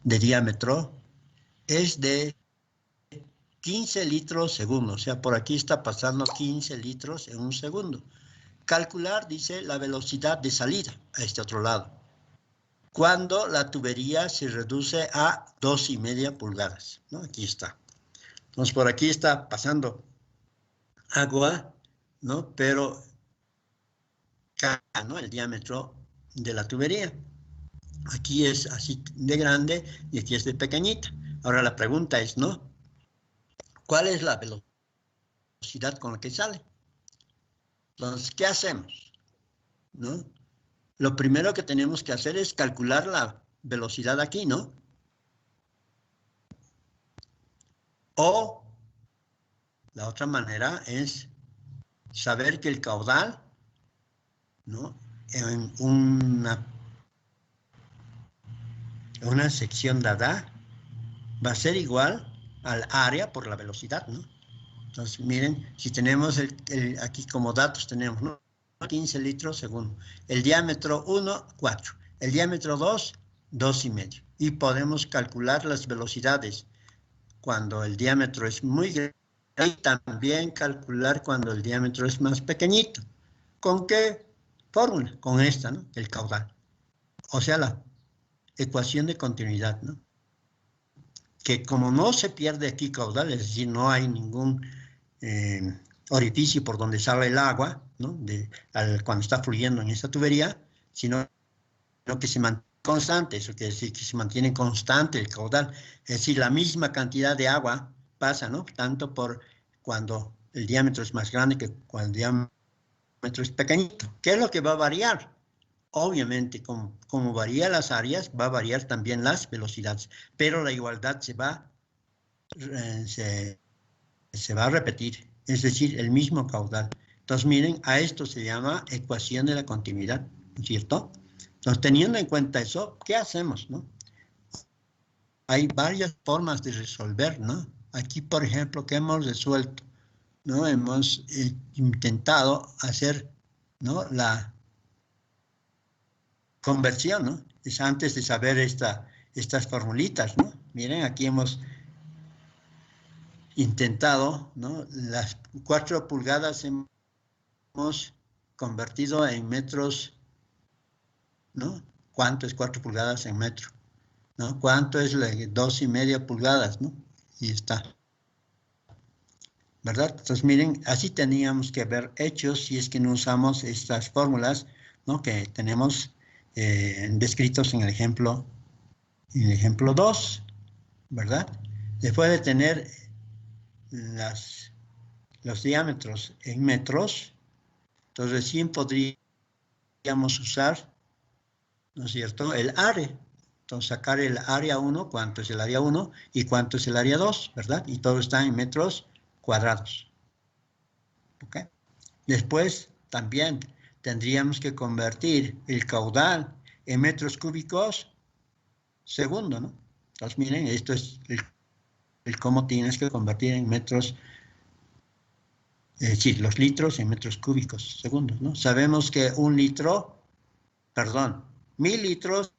de diámetro es de 15 litros segundo, o sea, por aquí está pasando 15 litros en un segundo. Calcular, dice, la velocidad de salida a este otro lado, cuando la tubería se reduce a 2,5 pulgadas, ¿no? Aquí está. Entonces, por aquí está pasando agua, ¿no? Pero, ¿no? El diámetro de la tubería. Aquí es así de grande y aquí es de pequeñita. Ahora la pregunta es, ¿no? ¿Cuál es la velocidad con la que sale? Entonces, ¿qué hacemos? ¿No? Lo primero que tenemos que hacer es calcular la velocidad aquí, ¿no? O la otra manera es saber que el caudal, ¿no? En una sección dada va a ser igual al área por la velocidad, ¿no? Entonces, miren, si tenemos aquí como datos tenemos, ¿no? 15 litros segundo. El diámetro 1, 4. El diámetro 2, 2,5. Y podemos calcular las velocidades cuando el diámetro es muy grande y también calcular cuando el diámetro es más pequeñito. ¿Con qué fórmula? Con esta, ¿no? El caudal. O sea, la ecuación de continuidad, ¿no? Que como no se pierde aquí caudal, es decir, no hay ningún orificio por donde sale el agua, ¿no? Cuando está fluyendo en esta tubería, sino que se mantiene constante, eso quiere decir que se mantiene constante el caudal, es decir, la misma cantidad de agua pasa, ¿no? Tanto por cuando el diámetro es más grande que cuando el diámetro es pequeñito. ¿Qué es lo que va a variar? Obviamente, como varían las áreas, va a variar también las velocidades, pero la igualdad se va a repetir, es decir, el mismo caudal. Entonces, miren, a esto se llama ecuación de la continuidad, ¿cierto? Entonces, teniendo en cuenta eso, ¿qué hacemos, no? Hay varias formas de resolver, ¿no? Aquí, por ejemplo, ¿qué hemos resuelto? ¿No? Hemos intentado hacer, ¿no? La conversión, ¿no? Es antes de saber estas formulitas, ¿no? Miren, aquí hemos intentado, ¿no? Las 4 pulgadas hemos convertido en metros, ¿no? ¿Cuánto es 4 pulgadas en metro? ¿No? ¿Cuánto es 2,5 pulgadas, ¿no? Y está, ¿verdad? Entonces, miren, así teníamos que haber hecho si es que no usamos estas fórmulas, ¿no? Que tenemos descritos en el ejemplo 2, ¿verdad? Después de tener los diámetros en metros, entonces recién podríamos usar, ¿no es cierto?, el área. Entonces sacar el área 1, cuánto es el área 1 y cuánto es el área 2, ¿verdad? Y todo está en metros cuadrados. ¿Ok? Después también tendríamos que convertir el caudal en metros cúbicos segundo, ¿no? Entonces miren, esto es el cómo tienes que convertir en metros, sí, los litros en metros cúbicos segundos, ¿no? Sabemos que 1,000 litros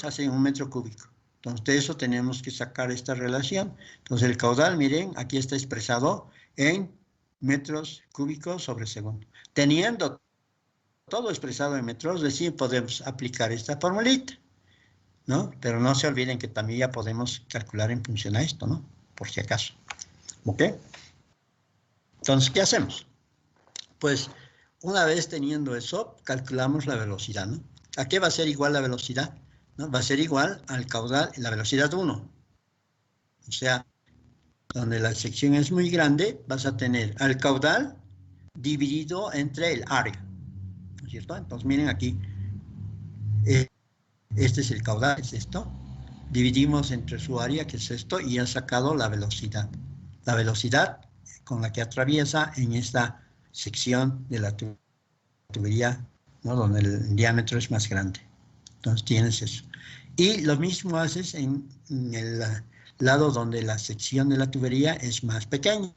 hacen 1 metro cúbico. Entonces de eso tenemos que sacar esta relación. Entonces el caudal, miren, aquí está expresado en metros cúbicos sobre segundo. Teniendo todo expresado en metros, recién podemos aplicar esta formulita, ¿no? Pero no se olviden que también ya podemos calcular en función a esto, ¿no? Por si acaso. ¿Ok? Entonces, ¿qué hacemos? Pues, una vez teniendo eso, calculamos la velocidad, ¿no? ¿A qué va a ser igual la velocidad? ¿No? Va a ser igual al caudal, la velocidad 1. O sea, donde la sección es muy grande, vas a tener al caudal dividido entre el área, ¿no es cierto? Entonces, miren aquí, este es el caudal, es esto. Dividimos entre su área, que es esto, y han sacado la velocidad. La velocidad con la que atraviesa en esta sección de la tubería, ¿no? Donde el diámetro es más grande. Entonces tienes eso. Y lo mismo haces en el lado donde la sección de la tubería es más pequeña.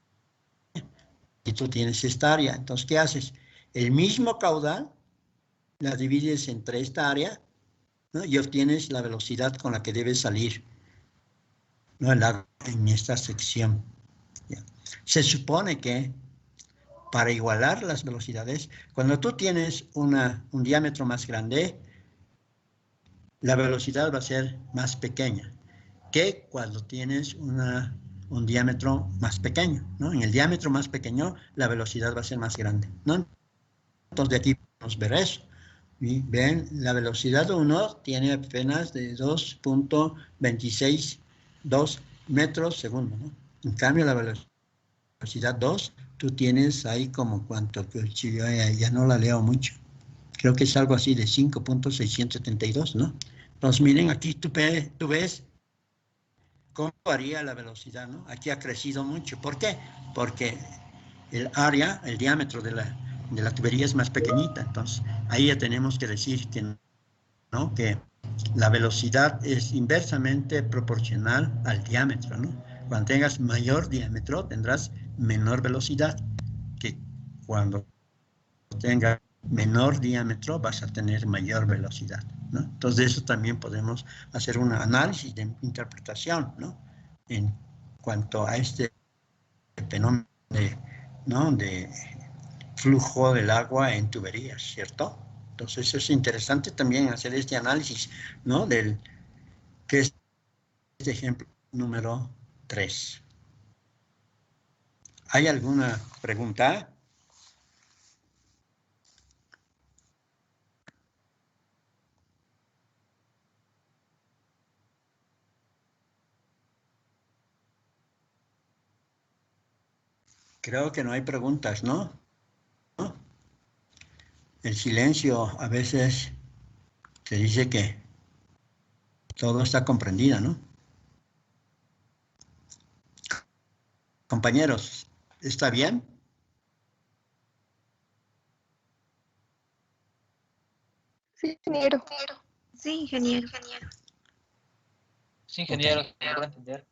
Y tú tienes esta área. Entonces, ¿qué haces? El mismo caudal la divides entre esta área ¿no? Y obtienes la velocidad con la que debe salir, ¿no? El agua en esta sección. ¿Ya? Se supone que para igualar las velocidades, cuando tú tienes un diámetro más grande, la velocidad va a ser más pequeña que cuando tienes un diámetro más pequeño, ¿no? En el diámetro más pequeño, la velocidad va a ser más grande, ¿no? Entonces, de aquí podemos ver eso. Y ven, la velocidad 1 tiene apenas de 2.262 metros segundo, ¿no? En cambio, la velocidad 2, tú tienes ahí como cuánto, yo ya no la leo mucho. Creo que es algo así de 5.672, ¿no? Entonces, miren, aquí tú ves cómo varía la velocidad, ¿no? Aquí ha crecido mucho. ¿Por qué? Porque el área, el diámetro de la tubería es más pequeñita. Entonces, ahí ya tenemos que decir que, ¿no? Que la velocidad es inversamente proporcional al diámetro, ¿no? Cuando tengas mayor diámetro, tendrás menor velocidad que cuando tengas menor diámetro, vas a tener mayor velocidad, ¿no? Entonces, de eso también podemos hacer un análisis de interpretación, ¿no? En cuanto a este fenómeno ¿no? de flujo del agua en tuberías, ¿cierto? Entonces, es interesante también hacer este análisis, ¿no? Que es este ejemplo número 3. ¿Hay alguna pregunta? Creo que no hay preguntas, ¿no? El silencio a veces se dice que todo está comprendido, ¿no? Compañeros, ¿está bien? Sí, ingeniero. Sí, ingeniero. Sí, ingeniero, Okay. logro entender.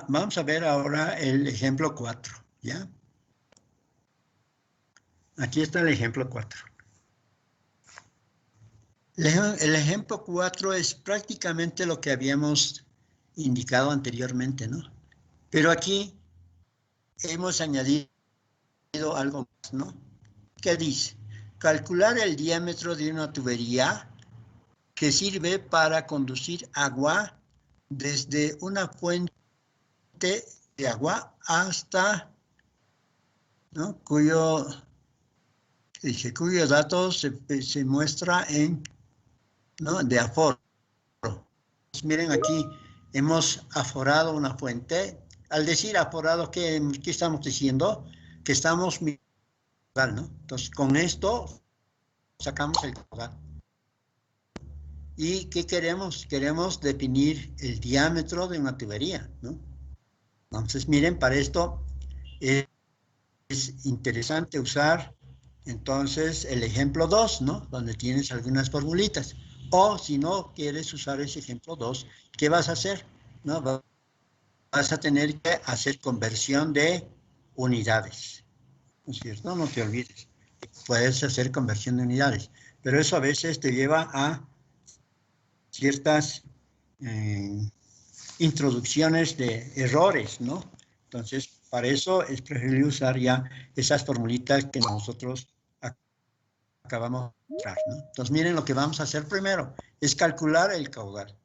Vamos a ver ahora el ejemplo 4, ¿ya? Aquí está el ejemplo 4. El ejemplo 4 es prácticamente lo que habíamos indicado anteriormente, ¿no? Pero aquí hemos añadido algo más, ¿no? ¿Qué dice? Calcular el diámetro de una tubería que sirve para conducir agua desde una fuente de agua hasta, ¿no? cuyo dato se muestra en, ¿no? de aforo. Miren aquí, hemos aforado una fuente. Al decir aforado, ¿qué estamos diciendo? Que estamos caudal, ¿no? Entonces, con esto sacamos el caudal. ¿Y qué queremos? Queremos definir el diámetro de una tubería, ¿no? Entonces, miren, para esto es interesante usar entonces el ejemplo 2, ¿no? Donde tienes algunas formulitas. O si no quieres usar ese ejemplo 2, ¿qué vas a hacer? ¿No? Vas a tener que hacer conversión de unidades, ¿no es cierto? No te olvides. Puedes hacer conversión de unidades, pero eso a veces te lleva a ciertas introducciones de errores, ¿no? Entonces, para eso es preferible usar ya esas formulitas que nosotros acabamos de mostrar, ¿no? Entonces, miren, lo que vamos a hacer primero es calcular el caudal.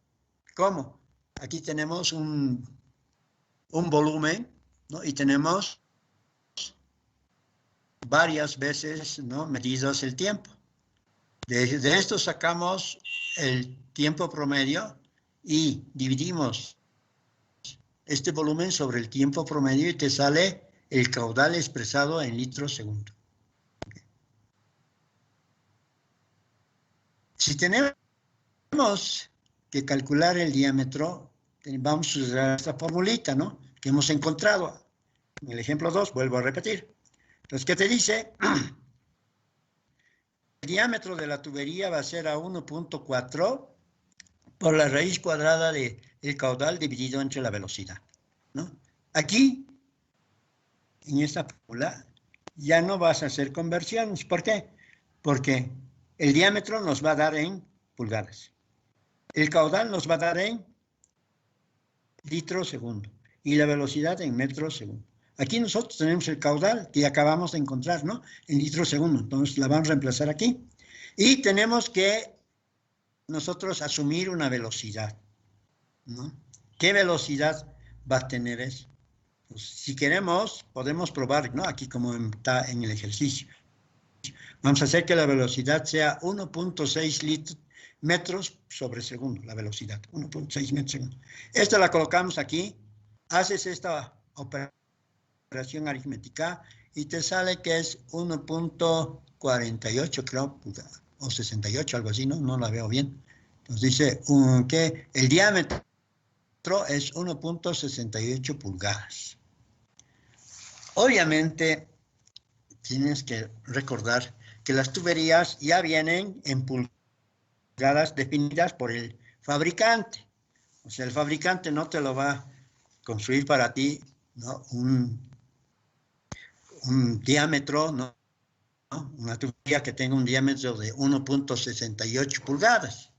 ¿Cómo? Aquí tenemos un volumen, ¿no? Y tenemos varias veces, ¿no? medidos el tiempo. De esto sacamos el tiempo promedio y dividimos este volumen sobre el tiempo promedio y te sale el caudal expresado en litros segundo. Si tenemos que calcular el diámetro, vamos a usar esta formulita, ¿no? Que hemos encontrado en el ejemplo 2, vuelvo a repetir. Entonces, ¿qué te dice? El diámetro de la tubería va a ser a 1.4 por la raíz cuadrada del caudal dividido entre la velocidad, ¿no? Aquí, en esta fórmula, ya no vas a hacer conversiones. ¿Por qué? Porque el diámetro nos va a dar en pulgadas. El caudal nos va a dar en litros segundo y la velocidad en metros segundo. Aquí nosotros tenemos el caudal que acabamos de encontrar, ¿no? En litros segundo. Entonces la vamos a reemplazar aquí. Y tenemos que nosotros asumir una velocidad, ¿no? ¿Qué velocidad va a tener eso? Pues, si queremos, podemos probar, ¿no? Aquí como está en el ejercicio. Vamos a hacer que la velocidad sea 1.6 metros sobre segundo, la velocidad, 1.6 metros segundo. Esta la colocamos aquí, haces esta operación aritmética y te sale que es 1.48, creo, o 68, algo así, ¿no? No la veo bien. Entonces dice que el diámetro es 1.68 pulgadas. Obviamente, tienes que recordar que las tuberías ya vienen en pulgadas definidas por el fabricante. O sea, el fabricante no te lo va a construir para ti, ¿no? Un diámetro, ¿no? Una tubería que tenga un diámetro de 1.68 pulgadas,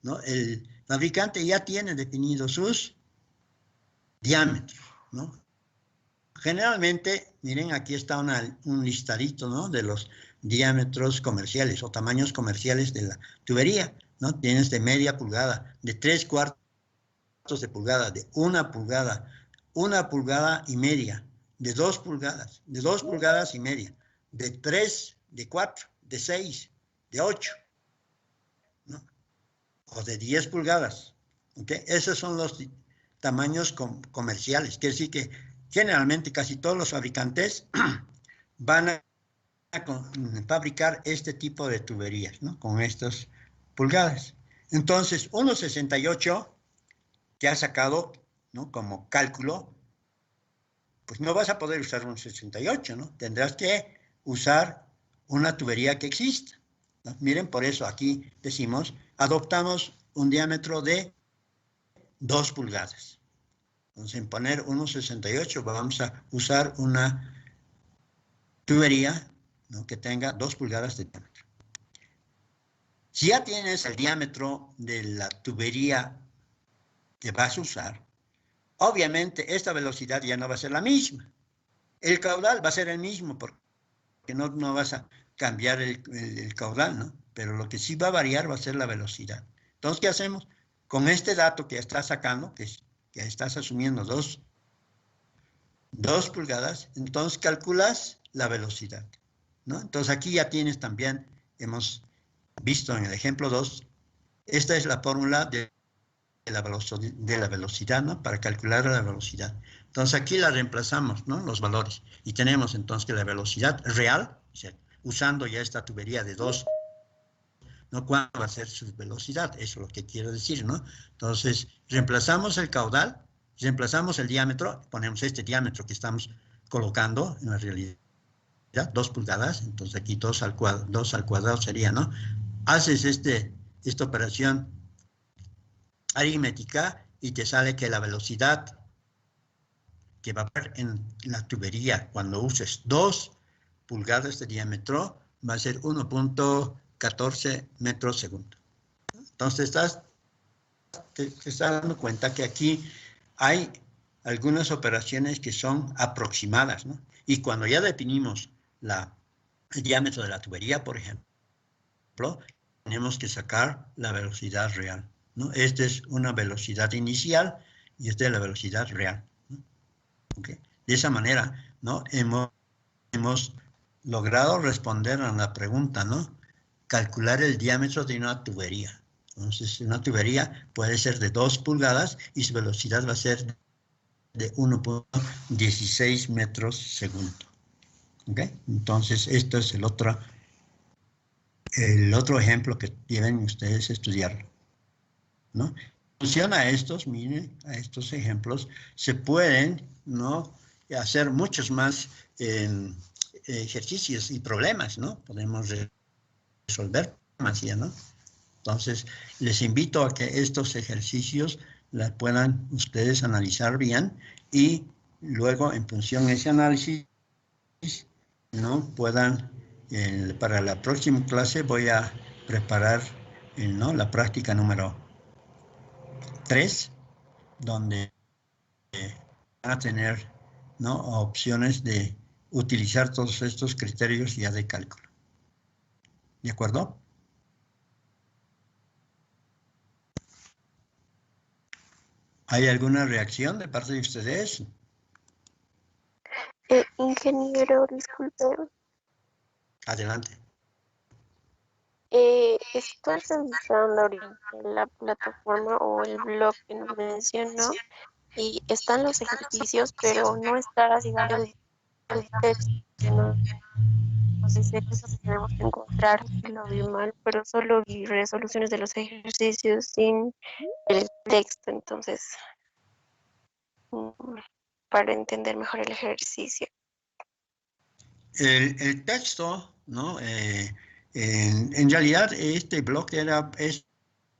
¿no? El fabricante ya tiene definidos sus diámetros, ¿no? Generalmente, miren, aquí está un listadito, ¿no? De los diámetros comerciales o tamaños comerciales de la tubería, ¿no? Tienes de media pulgada, de 3/4 de pulgada, de 1 pulgada, 1 pulgada y media, de 2 pulgadas, de 2 pulgadas y media, de 3, de 4, de 6, de 8, ¿no? O de 10 pulgadas, ¿ok? Esos son los tamaños comerciales. Quiere decir que generalmente casi todos los fabricantes van a fabricar este tipo de tuberías, ¿no? Con estas pulgadas. Entonces, 1.68 que has sacado, ¿no? Como cálculo, pues no vas a poder usar 1.68, ¿no? Tendrás que usar una tubería que exista, ¿no? Miren, por eso aquí decimos, adoptamos un diámetro de 2 pulgadas. Entonces, en poner 1.68 vamos a usar una tubería, ¿no? Que tenga 2 pulgadas de diámetro. Si ya tienes el diámetro de la tubería que vas a usar, obviamente esta velocidad ya no va a ser la misma. El caudal va a ser el mismo porque no vas a cambiar el caudal, ¿no? Pero lo que sí va a variar va a ser la velocidad. Entonces, ¿qué hacemos? Con este dato que estás sacando, que estás asumiendo 2 pulgadas, entonces calculas la velocidad, ¿no? Entonces aquí ya tienes también, hemos visto en el ejemplo 2, esta es la fórmula de la velocidad, ¿no? Para calcular la velocidad. Entonces aquí la reemplazamos, ¿no? Los valores. Y tenemos entonces que la velocidad real, o sea, usando ya esta tubería de 2, ¿no? ¿Cuánto va a ser su velocidad? Eso es lo que quiero decir, ¿no? Entonces, reemplazamos el caudal, reemplazamos el diámetro, ponemos este diámetro que estamos colocando en la realidad, 2 pulgadas, entonces aquí 2 al cuadrado sería, ¿no? Haces esta operación aritmética y te sale que la velocidad que va a haber en la tubería cuando uses 2 pulgadas de diámetro va a ser 1.14 metros segundo. Entonces te estás dando cuenta que aquí hay algunas operaciones que son aproximadas, ¿no? Y cuando ya definimos el diámetro de la tubería, por ejemplo, tenemos que sacar la velocidad real, ¿no? Esta es una velocidad inicial y esta es la velocidad real, ¿no? ¿Okay? De esa manera, ¿no? Hemos logrado responder a la pregunta, ¿no? Calcular el diámetro de una tubería. Entonces, una tubería puede ser de 2 pulgadas y su velocidad va a ser de 1.16 metros segundo. ¿Ok? Entonces, esto es el otro ejemplo que deben ustedes estudiar, ¿no? Funciona a estos, miren, a estos ejemplos, se pueden, ¿no? Hacer muchos más ejercicios y problemas, ¿no? Podemos resolver más ya, ¿no? Entonces, les invito a que estos ejercicios la puedan ustedes analizar bien y luego, en función de ese análisis, ¿no? Puedan, para la próxima clase voy a preparar ¿no? La práctica número 3, donde van a tener, ¿no? Opciones de utilizar todos estos criterios ya de cálculo. ¿De acuerdo? ¿Hay alguna reacción de parte de ustedes? Ingeniero, disculpe. Adelante. Estoy revisando ahorita la plataforma o el blog que nos mencionó y están los ejercicios, pero no está, digamos, el texto. No, no sé si eso tenemos que encontrar, si lo vi mal, pero solo vi resoluciones de los ejercicios sin el texto, entonces, mm, para entender mejor el ejercicio. El texto, ¿no? En realidad este blog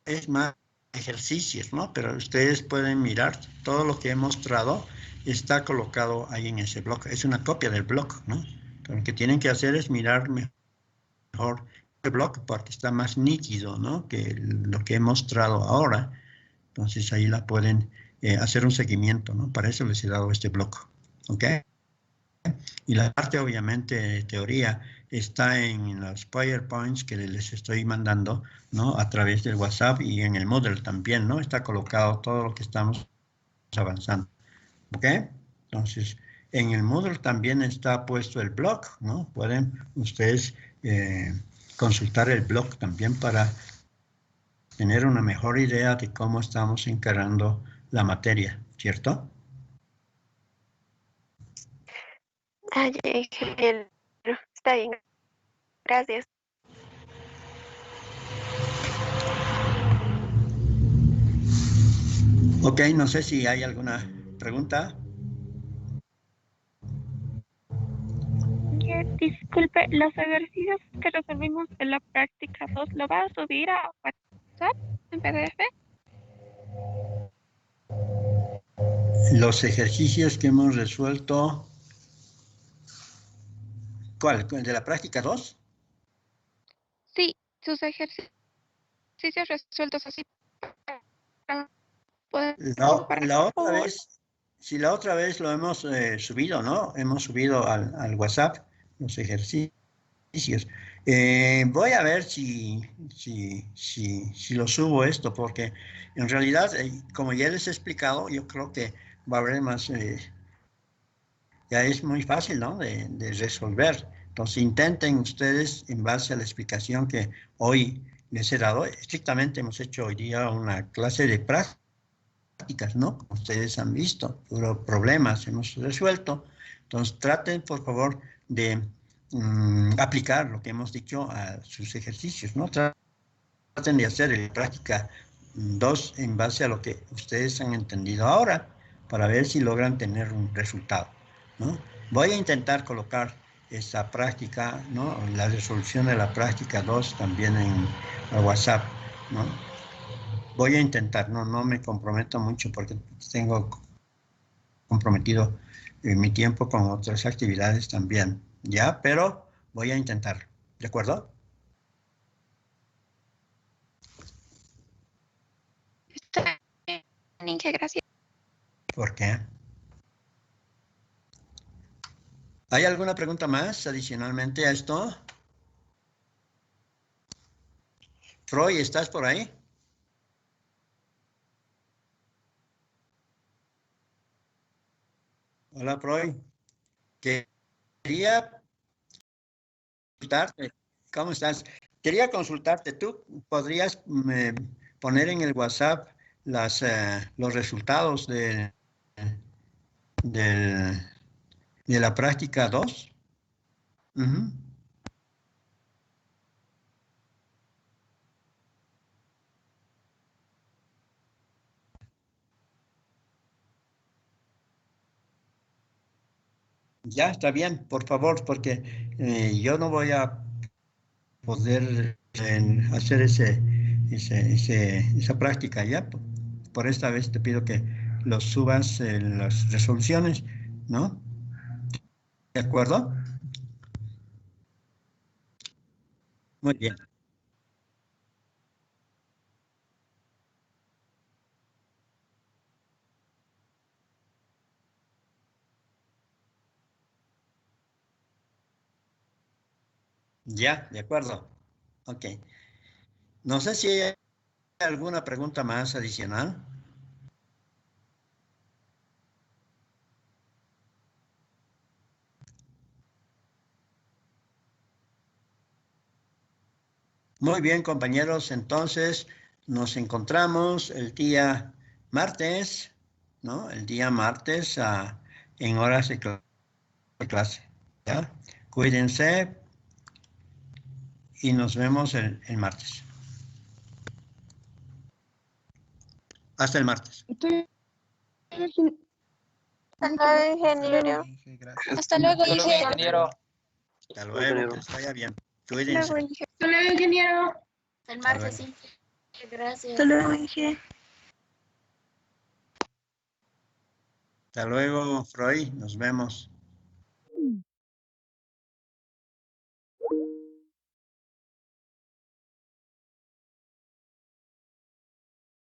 es más ejercicios, ¿no? Pero ustedes pueden mirar todo lo que he mostrado, está colocado ahí en ese blog. Es una copia del blog, ¿no? Lo que tienen que hacer es mirar mejor el blog porque está más nítido, ¿no? Que lo que he mostrado ahora. Entonces ahí la pueden hacer un seguimiento, ¿no? Para eso les he dado este blog, ¿ok? Y la parte, obviamente, de teoría está en los PowerPoints que les estoy mandando, ¿no? A través del WhatsApp y en el Moodle también, ¿no? Está colocado todo lo que estamos avanzando, ¿ok? Entonces, en el Moodle también está puesto el blog, ¿no? Pueden ustedes consultar el blog también para tener una mejor idea de cómo estamos encarando la materia, ¿cierto? Ay, ingeniero, está bien, gracias. Ok, no sé si hay alguna pregunta. Disculpe, los ejercicios que resolvimos en la práctica 2, ¿lo va a subir a WhatsApp en PDF? Los ejercicios que hemos resuelto, ¿cuál? ¿El de la práctica 2? Sí, sus ejercicios resueltos así para poder comparar. La otra O vez, si la otra vez lo hemos subido, ¿no? Hemos subido al WhatsApp los ejercicios. Voy a ver si lo subo esto, porque en realidad, como ya les he explicado, yo creo que va a haber más, ya es muy fácil, ¿no? De resolver. Entonces intenten ustedes, en base a la explicación que hoy les he dado, estrictamente hemos hecho hoy día una clase de prácticas, ¿no? Como ustedes han visto, problemas hemos resuelto. Entonces traten, por favor, de aplicar lo que hemos dicho a sus ejercicios, ¿no? Traten de hacer el práctica 2 en base a lo que ustedes han entendido ahora, para ver si logran tener un resultado, ¿no? Voy a intentar colocar esa práctica, ¿no? La resolución de la práctica 2 también en WhatsApp, ¿no? Voy a intentar, no me comprometo mucho porque tengo comprometido mi tiempo con otras actividades también, ¿ya? Pero voy a intentar, ¿de acuerdo? está bien, Inge, gracias. ¿Por qué? ¿Hay alguna pregunta más adicionalmente a esto? Troy, ¿estás por ahí? Hola, Troy. Quería consultarte. ¿Cómo estás? Quería consultarte. ¿Tú podrías poner en el WhatsApp los resultados del- de la práctica 2? Ujú. Ya, está bien, por favor, porque yo no voy a poder hacer esa práctica ya. Por esta vez te pido que los subas en las resoluciones, ¿no? ¿De acuerdo? Muy bien. Ya, de acuerdo. Ok. No sé si hay alguna pregunta más adicional. Muy bien, compañeros. Entonces, nos encontramos el día martes, ¿no? El día martes en horas de clase. ¿Ya? Cuídense y nos vemos el martes. Hasta el martes. Hasta luego, ingeniero. Gracias. Hasta luego, ingeniero. ingeniero. Hasta luego, que les vaya bien. Hasta Cuídense. luego, ingeniero. Hasta luego, ingeniero. El Hasta martes, luego. sí. Gracias. Hasta luego, ingeniero. Hasta luego, Freud. Nos vemos.